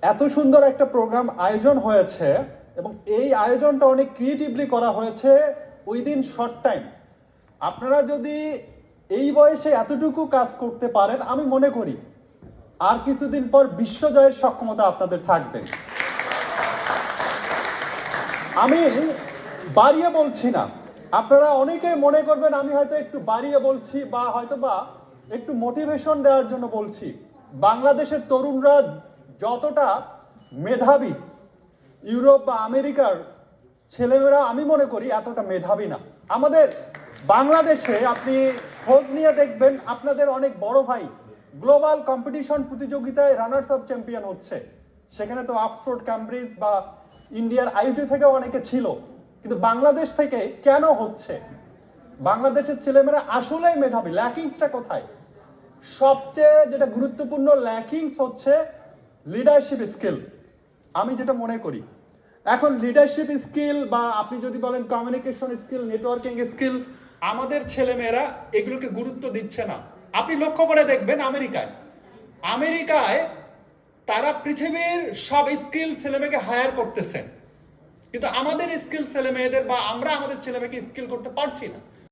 এত সুন্দর একটা প্রোগ্রাম আয়োজন হয়েছে এবং এই আয়োজনটা অনেক ক্রিয়েটিভলি করা হয়েছে উইদিন শর্ট টাইম। আপনারা যদি এই বয়সে এতটুকু কাজ করতে পারেন, আমি মনে করি আর কিছুদিন পর বিশ্বজয়ের সক্ষমতা আপনাদের থাকবে। আমি বাড়িয়ে বলছি না, আপনারা অনেকে মনে করবেন আমি হয়তো একটু বাড়িয়ে বলছি বা হয়তোবা একটু মোটিভেশন দেওয়ার জন্য বলছি। বাংলাদেশের তরুণরা যতটা মেধাবী, ইউরোপ বা আমেরিকার ছেলেমেয়েরা আমি মনে করি এতটা মেধাবী না। আমাদের বাংলাদেশে আপনি খোঁজ নিয়ে দেখবেন, আপনাদের অনেক বড় ভাই গ্লোবাল কম্পিটিশন প্রতিযোগিতায় রানার্স আপ চ্যাম্পিয়ন হচ্ছে। সেখানে তো অক্সফোর্ড, ক্যামব্রিজ বা ইন্ডিয়ার আইআইটি থেকেও অনেকে ছিল, কিন্তু বাংলাদেশ থেকে কেন হচ্ছে? বাংলাদেশের ছেলেমেয়েরা আসলেই মেধাবী। ল্যাকিংসটা কোথায়? সবচেয়ে যেটা গুরুত্বপূর্ণ ল্যাকিংস হচ্ছে লিডারশিপ স্কিল। আমি যেটা মনে করি এখন লিডারশিপ স্কিল বা আপনি যদি বলেন কমিউনিকেশন স্কিল, নেটওয়ার্কিং স্কিল, আমাদের ছেলেমেয়েরা এগুলোকে গুরুত্ব দিচ্ছে না। আপনি লক্ষ্য করে দেখবেন আমেরিকায় আমেরিকায় তারা পৃথিবীর সব স্কিল ছেলেমেয়েকে হায়ার করতেছে, কিন্তু আমাদের স্কিল ছেলেমেয়েদের বা আমরা আমাদের ছেলেমেয়েকে স্কিল করতে পারছি না।